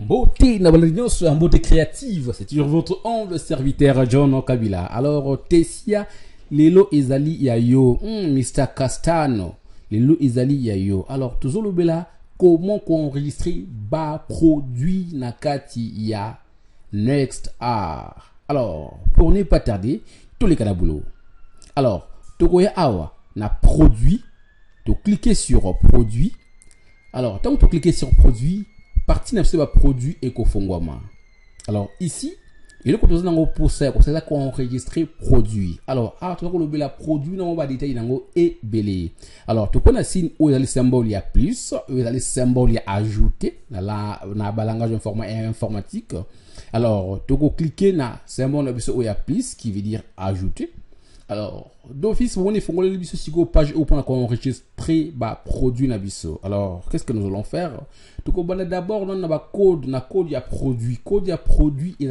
Beauté, sur beauté créative, c'est toujours votre humble serviteur John Kabila. Alors, Tessia, Lelo Ezali Yayo, Mr. Castano, Lelo Ezali Yayo. Alors, toujours le bela, comment qu'on enregistre bas produit Nakati ya Next Art. Alors, pour ne pas tarder, tous les canaboulot. Alors, Tokoya Awa, na produit, tu cliquez sur produit. Alors, tant que tu cliques sur produit, partie n'a pas produit éco-fongwama. Alors, ici, il y a des choses pour ça, c'est ça qu'on enregistre produit. Alors, tu vois le produit, on va détailler et belé. Alors, tu connais signe où il y a le symbole, il y a plus, où il y a le symbole, il y a ajouté, dans le langage informatique. Alors, tu peux cliquer sur le symbole où il y a plus, qui veut dire ajouter. Alors, d'office, on faut aller sur la page où on enregistre produit nabiso. Alors, qu'est-ce que nous allons faire? Donc, on va d'abord dans le code, il y a produit. Code, il y a produit, et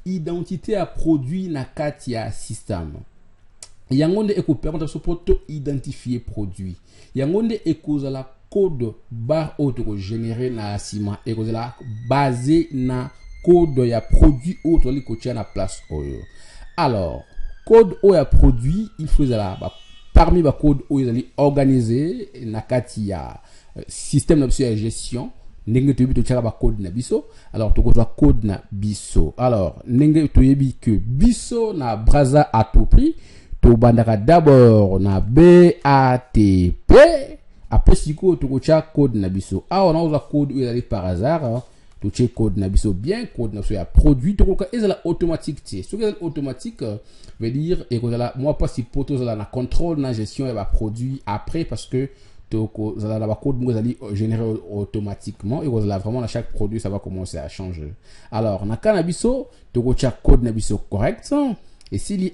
l'identité à produit na katia système. Il y a un monde qui permet de identifier produit. Il y a un monde qui la code bar auto généré na ciment et que la basé na code il y a produit auto li coach na place oyo. Alors, code où il y a produit, il faut là parmi les codes où ils allaient organiser na katia système de gestion. Nenge tu yebi to code na biso. Alors tu vois code na biso. Alors nenge tu yebi que biso na braza à tout prix. Tu bandaka d'abord na BATP. Après si tu code na biso. Ah on a code où il allait par hasard. Tu check code na biso bien. Code na biso ya produit. Tu vois que c'est automatique. Ce qui est automatique veut dire et que moi pas si poto na contrôle na gestion et produit après parce que donc, vous allez avoir code vous allez générer automatiquement et vous allez vraiment à chaque produit ça va commencer à changer. Alors, na canabiso, tu vas code nabiso correct. Et s'il y a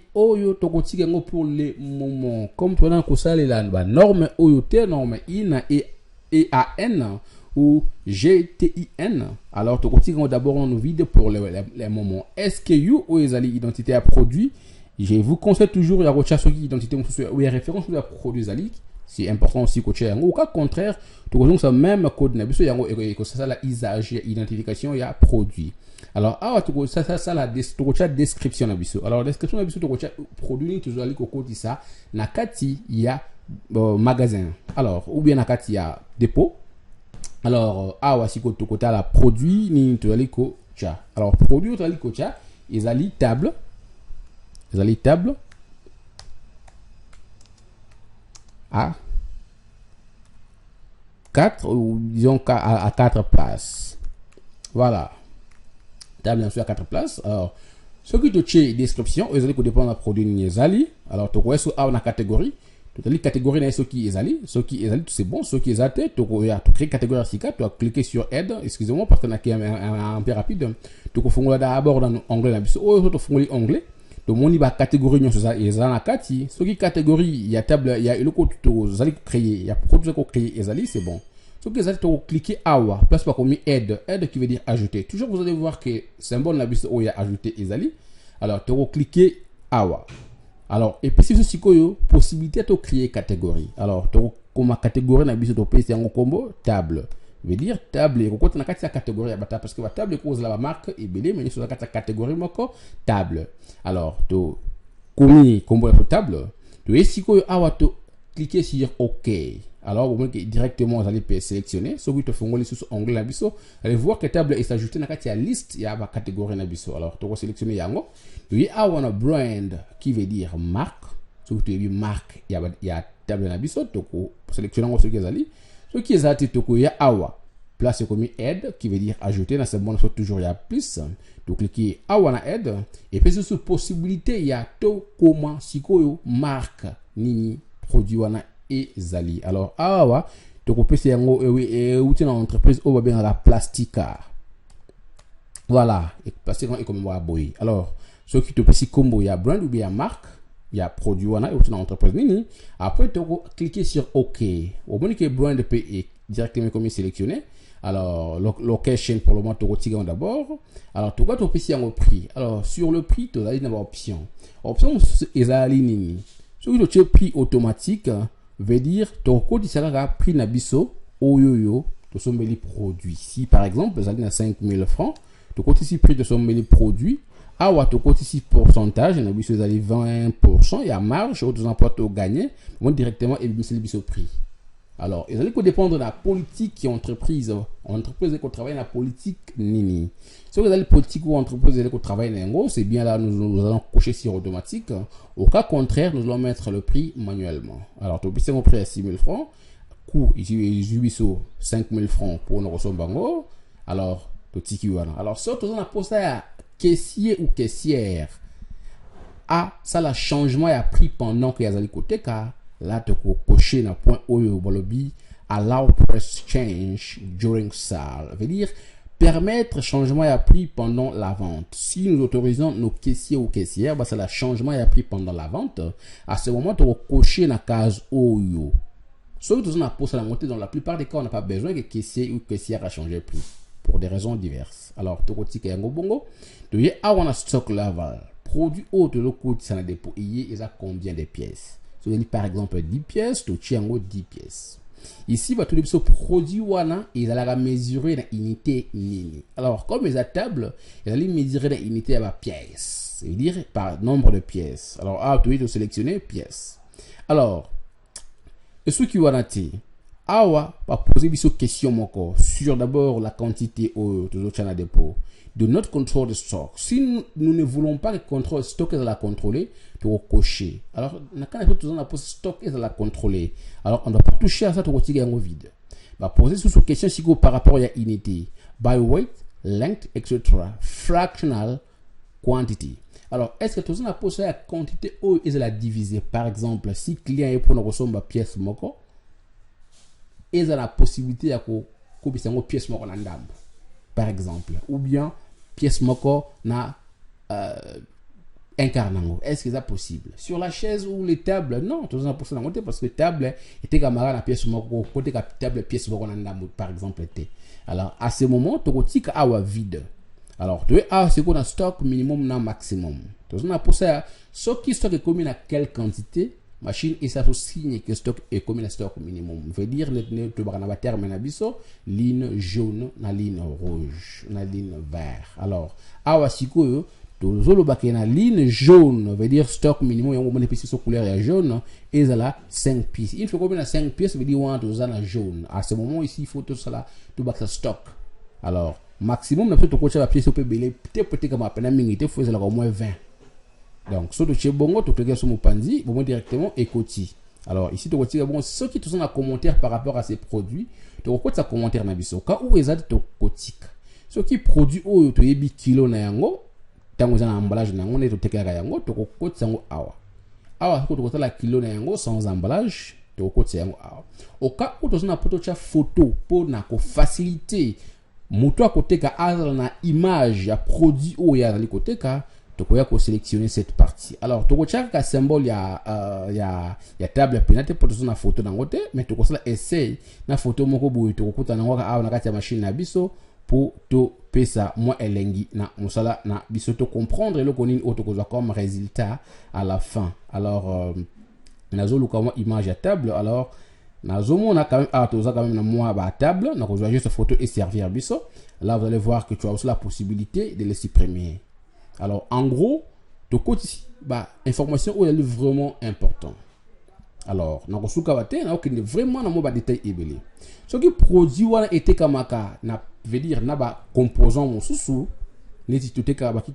pour les moments comme tu as que ça les norme OYT norme IN et EAN ou GTIN. Alors, tu vas d'abord en vide pour les moments SKU ou les identités à produit. Je vous conseille toujours la recherche sur l'identité ou les références sur les produits ali. C'est important aussi coacher au cas contraire tu connais ça même code na biso yango et que ça la usage identification il y a produit. Alors tu ça la description na biso. Alors description na biso tu coacher produit toujours ali ko code ça na kati il y a magasin. Alors ou bien na kati il y a dépôt. Alors si tu côté la produit ni tu ali ko cha. Alors produit tu ali ko cha ils ali table à 4 ou disons à 4 places. Voilà. Table bien sûr à 4 places. Alors, ce qui te tient description, vous allez dépendre du produit Niezali. Alors, tu vois sur une catégorie. Tu as catégorie dans ce qui est ali. Ce qui est ali, c'est bon. Ce qui est athée, tu crées catégorie SICA. Tu as cliqué sur aide. Excusez-moi parce que c'est un peu rapide. Tu as d'abord dans l'onglet. Tu as anglais. Donc, mon niveau catégorie, nous sommes à Kati. Ce qui catégorie, il y a table, il y a le code que vous allez créer. Il y a produit que vous créez, c'est bon. Ce que vous allez cliquer Awa, place pas comme aide qui veut dire ajouter. Toujours, vous allez voir que symbole la bise où il y a ajouté Ezali. Alors, tu vas cliquer Awa. Alors, et puis, si vous avez possibilité de créer catégorie. Alors, tu vas comme catégorie la bise de PC en combo, table. Veut dire table et quand on a quatre catégories parce que la table cause la marque et belé mais sur la quatre catégories moko table. Alors tu commis combo la table tu ici que tu cliquer sur OK. Alors vous voyez directement vous allez sélectionner ce que tu fais sur onglet la biso allez voir que table est ajoutée dans la liste il y a la catégorie la biso. Alors tu vas sélectionner yango tu a one brand qui veut dire marque ce que tu as marque il y a table la biso tu sélectionner ce que vous allez. Ce qui est athée, il y a Awa. Place comme aide, qui veut dire ajouter. Dans ce bon, toujours il y a plus. Donc, cliquez Awa na aide. Et puis, sur possibilité, il y a to, comment, sikoyo, marque, nini, produit, wana, et zali. Alors, Awa, tu peux faire un outil dans l'entreprise, on va bien la plastica. Voilà. Et plastica, et comme moi, boy. Alors, ce qui te peut si combo, il y a brand ou bien marque. Il y a produit wana et dans l'entreprise nini. Après tu cliquer sur OK. Au moment que brand est directement comme sélectionné. Alors location pour le moment tu retires d'abord. Alors tu vas te passer en prix. Alors sur le prix tu as une option. Option est la ligne. Ce que tu prix automatique veut dire ton code sera prix na biso oyoyo de son produit. Si par exemple, vous allez à 5000 francs, tu comptes ici prix de son produit, awa tu comptes ici pourcentage, on a vu que vous allez 20%, il y a marge, autres emplois tu gagner, on directement et c'est le prix. Alors, il faut dépendre de la politique qui est entreprise. Entreprise qui travaille dans la politique, nini. Si vous avez la politique ou entreprise qui travaille dans l'engo, c'est bien là, nous allons cocher sur automatique. Au cas contraire, nous allons mettre le prix manuellement. Alors, tu peux prix à 6 000 francs. Coût, ici, 5 000 francs pour nous recevoir bango. Alors, tu tiki wana. Alors, surtout, on a posé à caissier ou caissière. Ah, ça, le changement a pris pendant qu'il y a les côtés, car là, tu peux cocher dans le point OYO, allow price change during sale. Ça veut dire, permettre changement à prix pendant la vente. Si nous autorisons nos caissiers ou caissières, c'est le changement à prix pendant la vente. À ce moment, tu peux cocher dans la case OYO. Sauf que nous avons posé la montée, dans la plupart des cas, on n'a pas besoin que caissier ou caissière a changé le prix. Pour des raisons diverses. Alors, tu peux tirer un bongo. Tu dis, ah, on a stock level. Produit autre, le coût, ça n'a dépôt. Il y a combien de pièces? Si vous avez par exemple 10 pièces, tu tiens 10 pièces. Ici, tout ce produit, ils allaient mesurer dans unité. Alors, comme ils ont table, ils allaient mesurer dans unité à la pièce. C'est-à-dire par nombre de pièces. Alors, tu vas sélectionner pièces. Alors, ce qui va noter, va poser une question sur d'abord la quantité de notre dépôt. De notre contrôle de stock. Si nous ne voulons pas que le contrôle de stock est à la contrôler, tu vas cocher. Alors, quand on a posé stock est à la contrôler. Alors, on ne doit pas toucher à ça, tu vas tirer un vide. Va poser sous cette question si par rapport à unité. By weight, length, etc. Fractional quantity. Alors, est-ce que tu as posé la quantité ou est-ce la diviser? Par exemple, si le client est pour nous recevoir une pièce moko, est-ce la possibilité à couper une pièce moko dans l'âme? Par exemple, ou bien pièce moko na incarnango. Est-ce que c'est possible? Sur la chaise ou les tables, non, tout ça pour ça parce que table était camarade la pièce moko, côté table pièce moko na par exemple était. Alors à ce moment, tu retires awa vide. Alors tu as ce qu'on a stock minimum na maximum. Tout ça pour ça, ce qui stock est commis à quelle quantité? Machine et ça signe que stock est comme un stock minimum. Veut dire que tu vas terme na biso ligne jaune na ligne rouge na ligne vert. Alors awa siko to zolo bakena ligne jaune veut dire stock minimum yango mone pesi so couleur ya jaune et là 5 pièces. Il faut combien 5 pièces veut dire on to zana jaune. À ce moment ici il faut tout cela to bak stock. Alors maximum na to cocher la pièce peut belé peut-être comme à peine minute faut au moins 20. Donc, sur le chez Bongo, tu cliques sur mon panzi, bon directement écoti. Alors, ici, tu retires bon, ceux qui sont en commentaire par rapport à ces produits, tu retires sa commentaire na biso. Quand où est-ce que tu cotique? Ceux qui produit ou tu yebi kilo na yango, tango za emballage na yango, ne tu tekela yango, tu retires yango awa. Awa, tu retires la kilo na yango sans emballage, tu retires yango awa. Au cas où tu as une photo pour na ko faciliter, moto à côté ka azal na image ya produit ou ya na côté ka tu peux sélectionner cette partie. Alors, tu peux chercher un symbole, il y a table pénate pour te faire photo dans côté, mais tu peux essayer na photo moko boui tu peux na machine na biso pour te pesa moi elengi na musala na biso te comprendre le konin auto comme résultat à la fin. Alors, nazo luka moi image à table. Alors, nazo on a quand même na moi ba table, na ko juste photo et servir biso. Là, vous allez voir que tu as aussi la possibilité de les supprimer. Alors, en gros, de côté ici, information où elle est vraiment important. Alors, dans le sous-cavate, on a vraiment un détail ébélé. Ce qui produit était comme ça, veut dire na composant mon sous neti tout est comme qui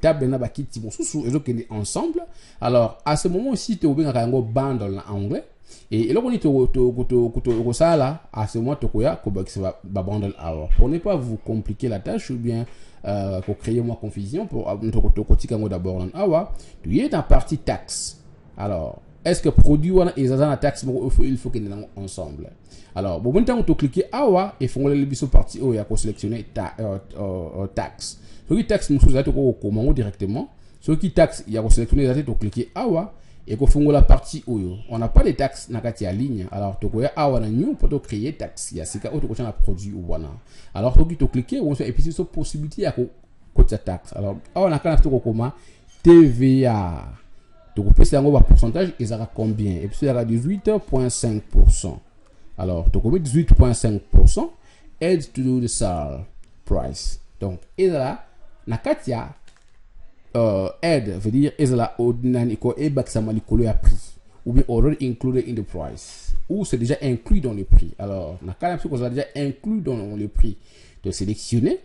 table na qui mon sous et donc ensemble. Alors, à ce moment aussi, tu es obligé de bundle en anglais. Et là, on dit que ça là, à ce moment, tu as bundle. Alors, pour ne pas vous compliquer la tâche ou bien pour créer moins confusion, pour d'abord en awa, tu es dans la partie taxe. Alors, est-ce que produit ou est dans taxe, il faut qu'ils soient ensemble. Alors, bon, maintenant, tu cliques awa et font les biseaux partie où il y a sélectionner taxe. Ce qui taxe, nous faisons comment directement. Ce qui taxe, il y a sélectionner tu cliques awa. Et qu'on fait la partie où on n'a pas les taxes dans la ligne. Alors, tu peux pour créer taxe. Il y a ce cas où tu as produit ou voilà. Alors, tu peux cliquer et puis c'est une possibilité à côté taxe. Alors, on a quand même comment TVA. Tu peux payer un pourcentage, ils auront combien? Et puis, il y a 18,5%. Alors, tu as 18,5% add to the sale price. Donc, et là, nakatia add veut dire et là ordinary ko e baksama likolo à prix ou bien already included in the price ou c'est déjà inclus dans le prix. Alors, nakatia c'est déjà inclus dans le prix de sélectionner.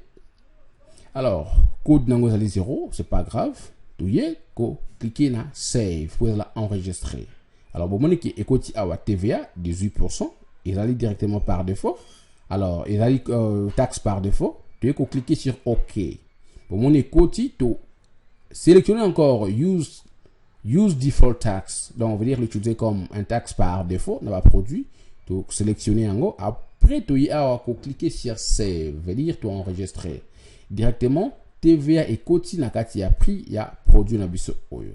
Alors, code nango zali 0, c'est pas grave. Tu y ko cliquer na save pour la enregistrer. Alors, bon, mon qui écoute à TVA 18%, il allait directement par défaut. Alors, il allait taxe par défaut. Tu y ko cliquer sur OK. Bon, mon écoute, tu sélectionner encore use default tax. Donc, on veut dire l'utiliser comme un taxe par défaut dans le produit. Tu sélectionner en haut. Après, tu y as cliquer sur save. Veut dire tu enregistrer directement TVA et Koti nakati a pris il y a produit na biso oyo.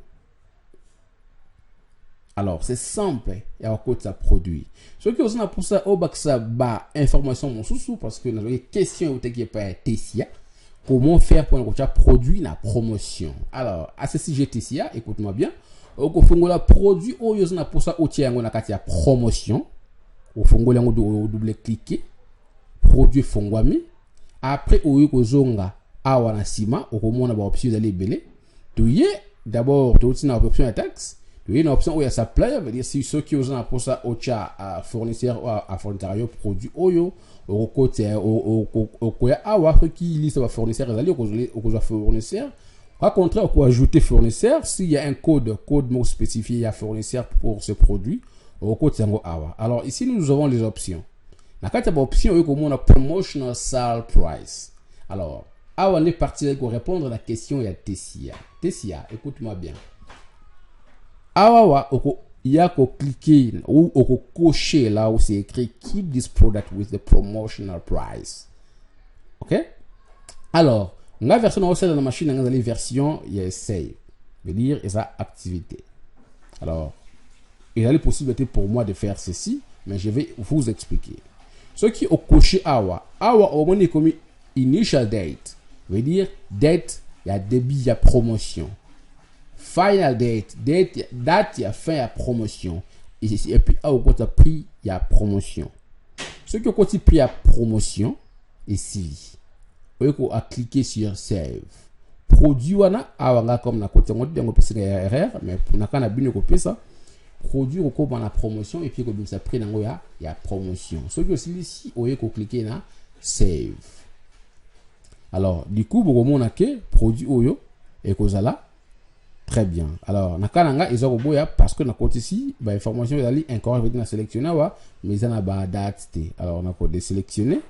Alors c'est simple, il y a un ça produit. Ce qui est pour ça au bac ça ba information mon sous parce que nous avons question ou qui est pas Tessia. Comment faire pour un produit na promotion. Alors à ce sujet Tessia, écoute-moi bien. Au fongo la produit oyo na pour ça au tiango nakati a promotion. Au fongo la double cliquer produit fongwami. Après oyo ko zonga awa na sima okomona ba option d'aller belé. Tu d'abord tu na option à taxe. Oui, une option où il y a supplier, veut dire si ceux qui osent pour ça au chat à fournisseur ou à fournisseur produit oyo au côté au quoi avoir qui liste va fournisseur aller au fournisseur. Par contre, on peut ajouter fournisseur s'il y a un code mot spécifié à fournisseur pour ce produit au côté awa. Alors ici nous avons les options. La carte d'option est comme on a promotional sale price. Alors, on est parti pour répondre à la question il y a Tessia. Tessia, écoute-moi bien. Awa il y a qu'à cliquer ou cocher là où c'est écrit keep this product with the promotional price. OK? Alors, la version dans la machine dans la version il y a save. Veut dire et ça activité. Alors, il y a la possibilité pour moi de faire ceci, mais je vais vous expliquer. Ce qui au coché awa au moins est comme initial date. Veut dire date il y a début il y a promotion. Final date il y a fin à promotion et puis au côté prix il y a promotion. Ce qui au côté prix à promotion ici vous pouvez cliquer sur save produit wana awanga comme na côté ngoti ngo pesa erreur mais na kana bino ko pesa produit au ko na promotion et puis ko bisa prix nango ya promotion. Ce qui aussi ici vous pouvez cliquer na save. Alors du coup vous mona que produit oyo et kozala très bien. Alors, nakananga ils ont boya parce que na côté ici, bah information est encore avec na sélectionner wa, mais ça na ba date. Alors, on a quoi désélectionner.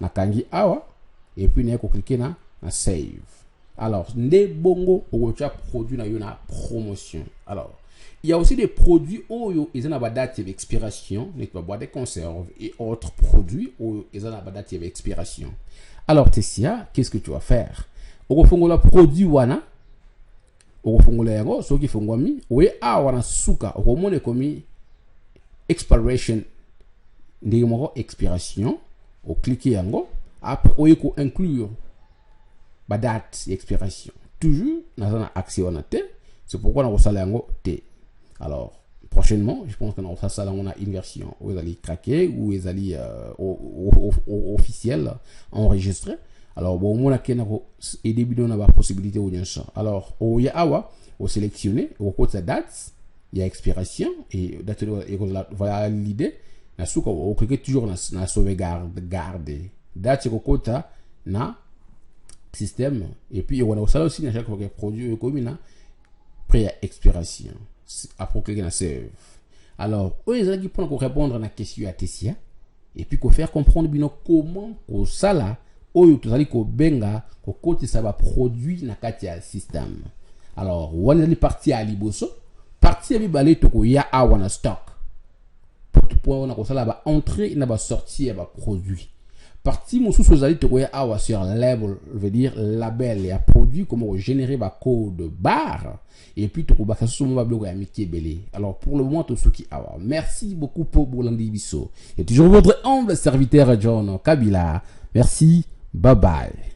Nakangi awa et puis on cliquer na save. Alors, ndé bongo au produit na yo na promotion. Alors, il y a aussi des produits où ils ont ba date d'expiration, les boîtes de conserve et autres produits où ils ont ba date d'expiration. Alors, Tessia, qu'est-ce que tu vas faire? Au fongo la produit wana au fongole yango soki fongwami we wana suka okomone komi expiration ndenge moko expiration au cliquer yango après oyeko inclure ba date expiration toujours na accès wana te c'est pourquoi na kosala yango te. Alors prochainement je pense que na kosala on a une version où ils allaient craquer ou ils allaient officiel enregistré. Alors bon on a et début on a la possibilité ou bien ça. Alors au ya awa au sélectionner au côté date il y a expiration et date et voilà l'idée na suka au cliquer toujours na sauvegarde garder date au côté na système et puis on a ça aussi na chaque fois que produit comme na pré expiration après cliquer na save. Alors eux ils ont pour répondre à la question à Tessia et puis qu'on faire comprendre bien comment au sala oyo tozali ko benga ko côté ça va produit na kati ya système. Alors on est parti à liboso parti ya bibale to ko ya awa na stock pour on a ko sala ba entrée na ba sortie ba produit parti mosusu ozali to ko ya awa sur label veut dire label ya produit comment générer ba code barre et puis to ko ba kaso mo ba bloco ya miki belé. Alors pour le moment to soki awa merci beaucoup pour Bolandi Biso et toujours votre humble serviteur John Kabila. Merci. Bye bye.